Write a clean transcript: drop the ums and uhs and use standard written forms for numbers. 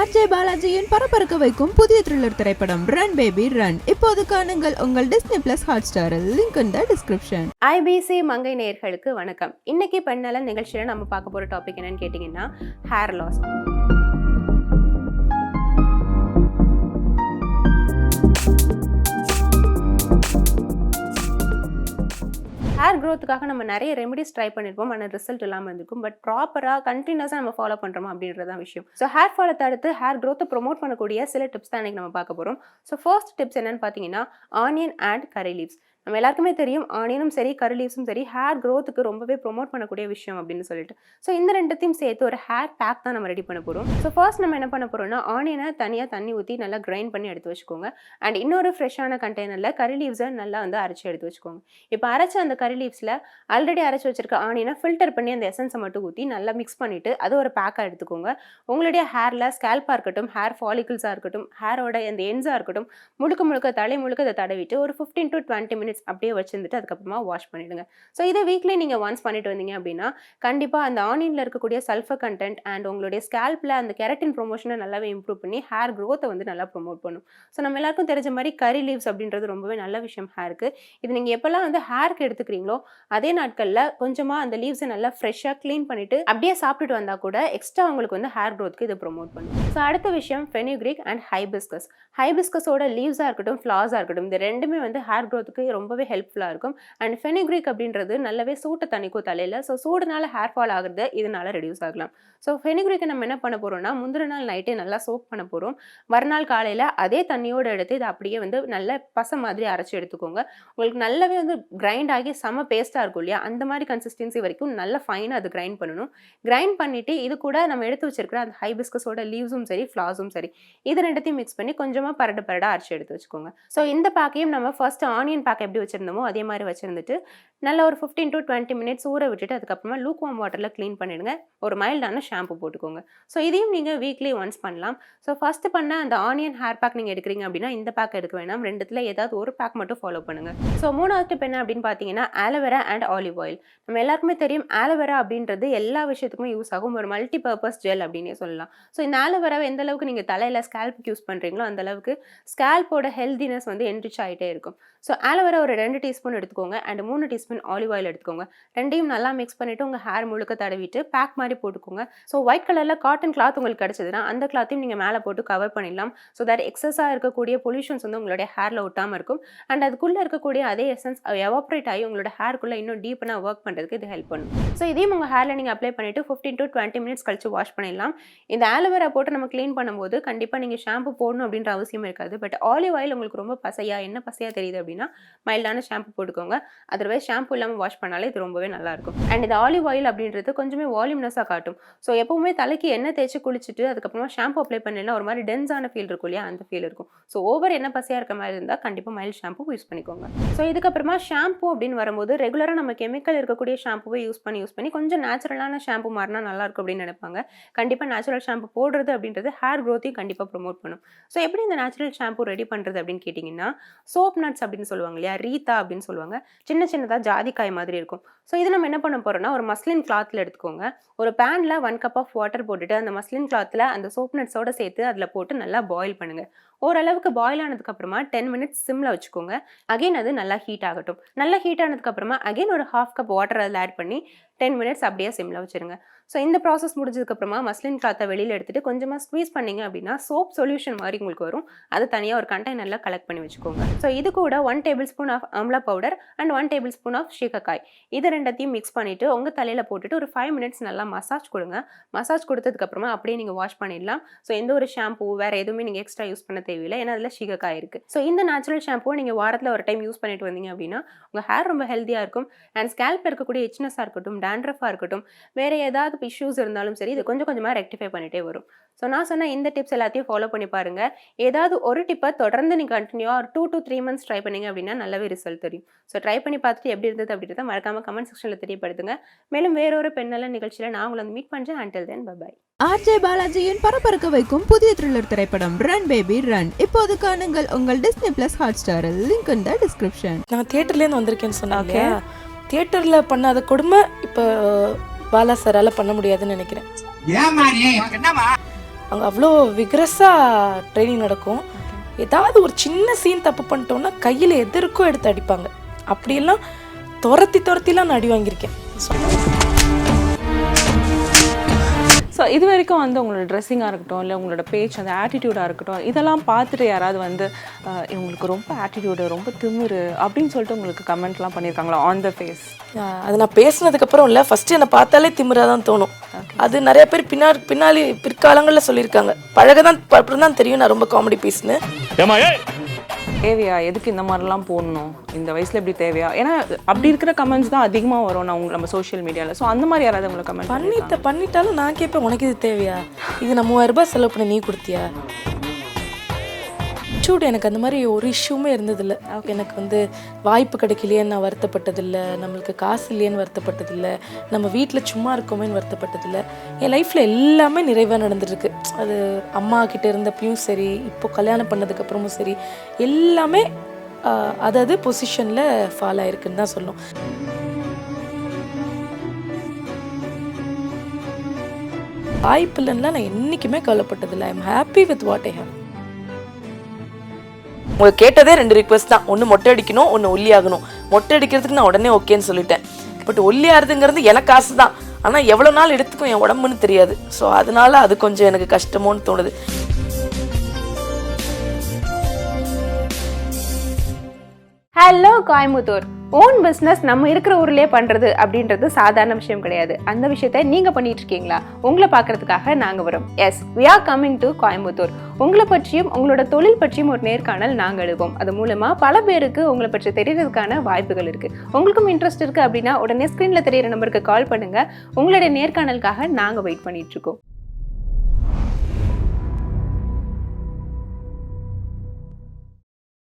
RJ பாலாஜியின் பரபரக்க வைக்கும் புதிய த்ரில்லர் திரைப்படம் ரன் பேபி ரன் இப்போது காணுங்கள் உங்கள் டிஸ்னி பிளஸ் ஹாட்ஸ்டாரில். Link in the description. IBC Mangai நேயர்களுக்கு வணக்கம். இன்னைக்கு பெண்ணால நிகழ்ச்சியில நம்ம பார்க்க போற டாபிக் என்னன்னு கேட்டீங்கன்னா ஹேர் லாஸ். ஹேர் க்ரோத்துக்காக நம்ம நிறைய ரெமெடிஸ் ட்ரை பண்ணியிருப்போம், ஆனால் ரிசல்ட் இல்லாமல் இருந்திருக்கும். பட் ப்ராப்பராக கண்டினியூஸாக நம்ம ஃபாலோ பண்ணுறோமா அப்படின்றதான் விஷயம். ஸோ ஹேர் ஃபாலை தடுத்து ஹேர் க்ரோத்தை ப்ரொமோட் பண்ணக்கூடிய சில டிப்ஸ் தான் இன்றைக்கி நம்ம பார்க்க போகிறோம். ஸோ ஃபர்ஸ்ட் டிப்ஸ் என்னென்னு பார்த்தீங்கன்னா ஆனியன் அண்ட் கரி லீவ்ஸ். நம்ம எல்லாருக்குமே தெரியும் ஆனியனும் சரி கரி லீவ்ஸும் சரி ஹேர் க்ரோத்துக்கு ரொம்பவே ப்ரொமோட் பண்ணக்கூடிய விஷயம் அப்படின்னு சொல்லிட்டு. ஸோ இந்த ரெண்டுத்தையும் சேர்த்து ஒரு ஹேர் பேக் தான் நம்ம ரெடி பண்ண போகிறோம். ஸோ ஃபர்ஸ்ட் நம்ம என்ன பண்ண போகிறோம்னா ஆனியனை தனியாக தண்ணி ஊற்றி நல்லா கிரைண்ட் பண்ணி எடுத்து வச்சுக்கோங்க. அண்ட் இன்னொரு ஃப்ரெஷ்ஷான கண்டெய்னரில் கரி லீவ்ஸை நல்லா அரைச்சி எடுத்து வச்சுக்கோங்க. இப்போ அரைச்ச அந்த கரி லீவ்ஸில் ஆல்ரெடி அரைச்சி வச்சிருக்க ஆனியனை ஃபில்டர் பண்ணி அந்த எசன்ஸை மட்டும் ஊற்றி நல்லா மிக்ஸ் பண்ணிவிட்டு அது ஒரு பேக்காக எடுத்துக்கோங்க. உங்களுடைய ஹேரில் ஸ்கேல்பாக இருக்கட்டும், ஹேர் ஃபாலிகிள்ஸாக இருக்கட்டும், ஹேரோட அந்த எண்ட்ஸாக இருக்கட்டும், முழுக்க தலை முழுக்க அதை தடவிட்டு ஒரு 15 to 20 minutes அப்படியே வச்சுருந்துட்டு அதுக்கப்புறமா வாஷ் பண்ணிவிடுங்க. ஸோ இதை வீக்லி நீங்கள் ஒன்ஸ் பண்ணிட்டு வந்தீங்க அப்படின்னா கண்டிப்பாக அந்த ஆனியனில் இருக்கக்கூடிய சல்ஃபர் கண்டென்ட் அண்ட் உங்களுடைய ஸ்கேல்பில் அந்த கெரட்டின் ப்ரொமோஷனை நல்லாவே இம்ப்ரூவ் பண்ணி ஹேர் க்ரோத்தை நல்லா ப்ரொமோட் பண்ணும். ஸோ நம்ம எல்லாருக்கும் தெரிஞ்ச மாதிரி கரி லீவ்ஸ் அப்படின்றது ரொம்பவே நல்ல விஷயம் ஹேருக்கு. இது நீங்கள் எப்போல்லாம் ஹேருக்கு எடுத்துக்கிறீங்களோ அதே நாட்களில் கொஞ்சமாக அந்த லீவ்ஸை நல்லா ஃப்ரெஷ்ஷாக க்ளீன் பண்ணிவிட்டு அப்படியே சாப்பிட்டுட்டு வந்தால் கூட எக்ஸ்ட்ரா உங்களுக்கு ஹேர் க்ரோத்துக்கு இது ப்ரொமோட் பண்ணும். ஸோ அடுத்த விஷயம் ஃபெனிக்ரிக் அண்ட் ஹைபிஸ்கஸ். ஹைபிஸ்கஸோட லீவ்ஸாக இருக்கட்டும், ஃப்ளாஸாக இருக்கட்டும், இந்த ரெண்டுமே ஹேர் க்ரோத்துக்கு ரொம்பவே ஹெல்ப்ஃபுல்லாக இருக்கும். அண்ட் ஃபெனிக்ரிக் அப்படின்றது நல்லாவே சூட்டை தணிக்கும் தலையில். ஸோ சூடுனால ஹேர் ஃபால் ஆகுறது இதனால ரெடியூஸ் ஆகலாம். ஸோ ஃபெனிக்ரிக்கை நம்ம என்ன பண்ண போகிறோம்னா முந்தின நாள் நைட்டே நல்லா சோக் பண்ண போகிறோம். மறுநாள் காலையில் அதே தண்ணியோடு எடுத்து இதை அப்படியே நல்ல பசை மாதிரி அரைச்சி எடுத்துக்கோங்க. உங்களுக்கு நல்லாவே கிரைண்ட் ஆகி செம பேஸ்ட்டாக இருக்கும் இல்லையா, அந்த மாதிரி கன்சிஸ்டன்சி வரைக்கும் நல்லா ஃபைனாக அது கிரைண்ட் பண்ணணும். கிரைண்ட் பண்ணிவிட்டு இது கூட நம்ம எடுத்து வச்சிருக்கிற அந்த ஹைபிஸ்கஸோட லீவ்ஸும் சரி ஃப்ளாஸும் சரி இது ரெண்டுத்தையும் மிக்ஸ் பண்ணி கொஞ்சமாக பரடாக அரைச்சி எடுத்து வச்சுக்கோங்க. ஸோ இந்த பேக்கையும் நம்ம ஃபர்ஸ்ட் ஆனியன் பேக் எப்படி வச்சுருந்தோமோ அதே மாதிரி வச்சுருந்துட்டு நல்லா ஒரு 15 to 20 minutes ஊற விட்டுட்டு அதுக்கப்புறமா லூக் வார்ம் வாட்டரில் க்ளீன் பண்ணிடுங்க. ஒரு மைல்டான ஷாம்பு போட்டுக்கோங்க. ஸோ இதையும் நீங்கள் வீக்லி ஒன்ஸ் பண்ணலாம். ஸோ ஃபஸ்ட்டு பண்ண அந்த ஆனியன் ஹேர் பேக் நீங்கள் எடுக்கிறீங்க அப்படின்னா இந்த பேக் எடுக்க வேணாம், ரெண்டுத்தில் ஏதாவது ஒரு பேக் மட்டும் ஃபாலோ பண்ணுங்கள். ஸோ மூணாவது டிப் என்ன அப்படின்னு பார்த்தீங்கன்னா ஆலோவேரா அண்ட் ஆலிவ் ஆயில். நம்ம எல்லாருக்குமே தெரியும் ஆலோவேரா அப்படின்றது எல்லா விஷயத்துக்குமே யூஸ் ஆகும், ஒரு மல்டி பர்பஸ் ஜெல் அப்படின்னே சொல்லலாம். ஸோ இந்த ஆலோவேராவை எந்த அளவுக்கு நீங்கள் தலையில் ஸ்கேல்புக்கு யூஸ் பண்ணுறீங்களோ அந்த அளவுக்கு ஸ்கேல்போட ஹெல்தினஸ் என்ரிச் ஆகிட்டே இருக்கும். ஸோ ஆலோவேரா ஒரு 2 டீஸ்பூன் எடுத்துக்கோங்க அண்ட் 3 டீஸ்பூன் ஆலிவ் ஆயில் எடுத்துக்கோங்க. ரெண்டையும் நல்லா மிக்ஸ் பண்ணிவிட்டு உங்கள் ஹேர் முழுக்க தடவிட்டு பேக் மாதிரி போட்டுக்கோங்க. ஸோ ஒயிட் கலரில் காட்டன் கிளாத் உங்களுக்கு கிடச்சதுன்னா அந்த கிளாத்தையும் நீங்கள் மேலே போட்டு கவர் பண்ணிடலாம். ஸோ தட் எக்ஸஸாக இருக்கக்கூடிய பொல்யூஷன்ஸ் உங்களுடைய ஹேரில் ஒட்டாமல் இருக்கும். அண்ட் அதுக்குள்ளே இருக்கக்கூடிய அதே எசன்ஸ் எவாப்ரேட் ஆகி உங்களோட ஹேருக்குள்ளே இன்னும் டீப்பனாக ஒர்க் பண்ணுறதுக்கு இது ஹெல்ப் பண்ணும். ஸோ இதையும் உங்கள் ஹேரில் நீங்கள் அப்ளை பண்ணிவிட்டு 15 to 20 minutes கழிச்சு வாஷ் பண்ணிடலாம். இந்த ஆலோவேரா போட்டு நம்ம க்ளீன் பண்ணும்போது கண்டிப்பாக நீங்கள் ஷாம்பு போடணும் அப்படின்ற அவசியம் இருக்காது. பட் ஆலிவ் ஆயில் உங்களுக்கு ரொம்ப என்ன பசையாக தெரியுது அப்படின்னா மைல்டான ஷாம்பு போட்டுக்கோங்க. அதர்வைஸ் ஷாம்பு இல்லாமல் வாஷ் பண்ணாலே இது ரொம்பவே நல்லாயிருக்கும். அண்ட் இந்த ஆலிவ் ஆயில் அப்படின்றது கொஞ்சமே வால்யூம்னஸாக காட்டும். ஸோ எப்பவுமே தலைக்கு எண்ணெய் தேய்ச்சி குளிச்சுட்டு அதுக்கப்புறமா ஷாம்பு அப்ளை பண்ணலாம் ஒரு மாதிரி டென்ஸான ஃபீல் இருக்கும் இல்லையா, அந்த ஃபீல் இருக்கும். ஸோ ஓவர் எண்ணெய் பசையாக இருக்க மாதிரி இருந்தால் கண்டிப்பாக மைல்ட் ஷாம்பு யூஸ் பண்ணிக்கோங்க. ஸோ இதுக்கப்புறமா ஷாம்பு அப்படின்னு வரும்போது ரெகுலராக நம்ம கெமிக்கல் இருக்கக்கூடிய ஷாம்புவை யூஸ் பண்ணி கொஞ்சம் நேச்சுரலான ஷாம்பு மாறினா நல்லாயிருக்கும் அப்படின்னு நினைப்பாங்க. கண்டிப்பாக நேச்சுரல் ஷாம்பு போடுறது அப்படின்றது ஹேர் க்ரோத்தையும் கண்டிப்பாக ப்ரொமோட் பண்ணும். ஸோ எப்படி இந்த நேச்சுரல் ஷாம்பு ரெடி பண்ணுறது அப்படின்னு கேட்டிங்கன்னா சோப் நட்ஸ் அப்படின்னு சொல்லுவாங்க இல்லையா, ரீத்தா அப்படின்னு சொல்லுவாங்க, சின்னதாக ஜாதிக்காய் மாதிரி இருக்கும். ஸோ இது நம்ம என்ன பண்ண போகிறோம்னா ஒரு மஸ்லின் கிளாத்தில் எடுத்துக்கோங்க. ஒரு பேனில் 1 cup ஆஃப் வாட்டர் போட்டுட்டு அந்த மஸ்லின் கிளாத்தில் அந்த சோப் நட்ஸோட சேர்த்து அதில் போட்டு நல்லா பாயில் பண்ணுங்கள். ஓரளவுக்கு பாயில் ஆனதுக்கப்புறமா 10 minutes சிம்மில் வச்சுக்கோங்க. அகைன் அது நல்லா ஹீட் ஆகட்டும். நல்லா ஹீட் ஆனதுக்கப்புறமா அகைன் ஒரு 1/2 cup வாட்டர் அதில் ஆட் பண்ணி 10 minutes அப்படியே சிம்மில் வச்சுருங்க. ஸோ இந்த ப்ராசஸ் முடிஞ்சதுக்கப்புறமா மஸ்லின் கிளாத்தை வெளியில் எடுத்துகிட்டு கொஞ்சமாக ஸ்க்வீஸ் பண்ணிங்க அப்படின்னா சோப் சொல்யூஷன் மாதிரி உங்களுக்கு வரும். அது தனியாக ஒரு கண்டெய்னரில் கலெக்ட் பண்ணி வச்சுக்கோங்க. ஸோ இது கூட 1 tablespoon of amla powder and 1 tablespoon of shikakai இது ரெண்டத்தையும் மிக்ஸ் பண்ணிவிட்டு உங்கள் தலையில் போட்டுட்டு ஒரு 5 minutes நல்லா மசாஜ் கொடுங்க. மசாஜ் கொடுத்ததுக்கப்புறமா அப்படியே நீங்கள் வாஷ் பண்ணிடலாம். ஸோ எந்த ஒரு ஷாம்பூ வேறு எதுவுமே நீங்கள் எக்ஸ்ட்ரா யூஸ் பண்ண தேவையில்லை, ஏன்னா அதில் சீகக்காய் இருக்குது. ஸோ இந்த நேச்சுரல் ஷாம்பூவை நீங்கள் வாரத்தில் ஒரு டைம் யூஸ் பண்ணிட்டு வந்தீங்க அப்படின்னா உங்கள் ஹேர் ரொம்ப ஹெல்த்தியாக இருக்கும். அண்ட் ஸ்கேல்பில் இருக்கக்கூடிய இச்னஸாக இருக்கட்டும், டேண்ட்ரஃபாக இருக்கட்டும், வேறு ஏதாவது இஷ்யூஸ் இருந்தாலும் சரி இது கொஞ்சமாக ரெக்டிஃபை பண்ணிட்டே வரும். ஸோ நான் சொன்ன இந்த டிப்ஸ் எல்லாத்தையும் ஃபாலோ பண்ணி பாருங்கள். ஏதாவது ஒரு டிப்பை தொடர்ந்து நீங்கள் கண்டினியூவாக ஒரு 2 to 3 months ட்ரை பண்ணிங்க அப்படின்னா நல்லாவே ரிசல்ட் தெரியும். ஸோ ட்ரை பண்ணி பார்த்துட்டு எப்படி இருந்தது அப்படின்றத மறக்காமல் கமெண்ட் செக்ஷனில் தெரியப்படுத்துங்க. மேலும் வேறொரு பெண்ணால நிகழ்ச்சியில் நான் உங்களை மீட் பண்ணுறேன். until then bye bye. RJ பாலாஜியின் பரபரக்க வைக்கும் புதிய த்ரில்லர் திரைப்படம் ரன் பேபி ரன் இப்போது காணுங்கள் உங்கள் டிஸ்னி பிளஸ் ஹாட்ஸ்டாரில். Link in the description. நான் தியேட்டர்லேருந்து வந்திருக்கேன்னு சொன்னாங்க. தியேட்டரில் பண்ணாத கொடுமை இப்போ பாலா சாரால் பண்ண முடியாதுன்னு நினைக்கிறேன். அங்கே அவ்வளோ விக்ரஸாக ட்ரைனிங் நடக்கும். ஏதாவது ஒரு சின்ன சீன் தப்பு பண்ணிட்டோம்னா கையில் எதற்கும் எடுத்து அடிப்பாங்க. அப்படியெல்லாம் துரத்திலாம் நான் அடி வாங்கியிருக்கேன். ஸோ இது வரைக்கும் வந்து உங்களோட ட்ரெஸ்ஸிங்காக இருக்கட்டும், இல்லை உங்களோட பேச்சு, அந்த ஆட்டிடியூடாக இருக்கட்டும், இதெல்லாம் பார்த்துட்டு யாராவது வந்து இவங்களுக்கு ரொம்ப ஆட்டிடியூடு, ரொம்ப திமிரு அப்படின்னு சொல்லிட்டு உங்களுக்கு கமெண்ட்லாம் பண்ணியிருக்காங்களா ஆன் த ஃபேஸ்? அது நான் பேசினதுக்கப்புறம் இல்லை, ஃபஸ்ட்டு என்னை பார்த்தாலே திமிராக தான் தோணும். அது நிறைய பேர் பின்னாடி பிற்காலங்களில் சொல்லியிருக்காங்க. அப்புறம் தான் தெரியும் நான் ரொம்ப காமெடி பீஸ்னு. தேவையா, எதுக்கு இந்த மாதிரிலாம் போடணும், இந்த வயசில் எப்படி தேவையா? ஏன்னா அப்படி இருக்கிற கமெண்ட்ஸ் தான் அதிகமாக வரும் நம்ம சோஷியல் மீடியாவில். ஸோ அந்த மாதிரி யாராவது உங்களுக்கு கமெண்ட் பண்ணிட்டாலும் நான் கேட்பேன், உனக்கு இது தேவையா? இது நான் 3000 ரூபாய் செலவு பண்ணி நீ கொடுத்தியா? சூடு எனக்கு அந்த மாதிரி ஒரு இஷ்யூமே இருந்ததில்லை. எனக்கு வந்து வாய்ப்பு கிடைக்கலையேன்னு நான் வருத்தப்பட்டதில்லை, நம்மளுக்கு காசு இல்லையேன்னு வருத்தப்பட்டதில்லை, நம்ம வீட்டில் சும்மா இருக்கோமேன்னு வருத்தப்பட்டதில்லை. என் லைஃப்பில் எல்லாமே நிறைவாக நடந்துட்டுருக்கு. அது அம்மா கிட்டே இருந்தப்பையும் சரி, இப்போ கல்யாணம் பண்ணதுக்கப்புறமும் சரி, எல்லாமே அதாவது பொசிஷனில் ஃபாலோ ஆயிருக்குன்னு தான் சொல்லணும். வாய்ப்பு இல்லைன்னா நான் என்றைக்குமே கவலைப்பட்டதில்லை. I am happy with what I have. உங்களுக்கு கேட்டதே 2 ரிக்வெஸ்ட் தான். ஒன்று மொட்டை அடிக்கணும், ஒன்று ஒல்லி ஆகணும். மொட்டை அடிக்கிறதுக்கு நான் உடனே ஓகேன்னு சொல்லிட்டேன். பட் ஒல்லி ஆகுதுங்கிறது எனக்கு ஆசை தான். ஆனால் எவ்வளோ நாள் எடுத்துக்கும் என் உடம்புன்னு தெரியாது. ஸோ அதனால அது கொஞ்சம் எனக்கு கஷ்டமோன்னு தோணுது. ஹலோ கோயம்புத்தூர், ஓன் பிஸ்னஸ் நம்ம இருக்கிற ஊர்லேயே பண்ணுறது அப்படின்றது சாதாரண விஷயம் கிடையாது. அந்த விஷயத்த நீங்கள் பண்ணிட்டு இருக்கீங்களா? உங்களை பார்க்கறதுக்காக நாங்கள் வரோம். Yes, we are coming to Coimbatore. உங்களை பற்றியும் உங்களோட தொழில் பற்றியும் ஒரு நேர்காணல் நாங்கள் எடுப்போம். அது மூலமாக பல பேருக்கு உங்களை பற்றி தெரியறதுக்கான வாய்ப்புகள் இருக்குது. உங்களுக்கும் இன்ட்ரெஸ்ட் இருக்குது அப்படின்னா உடனே ஸ்க்ரீனில் தெரியிற நம்பருக்கு கால் பண்ணுங்கள். உங்களுடைய நேர்காணலுக்காக நாங்கள் வெயிட் பண்ணிட்டு இருக்கோம்.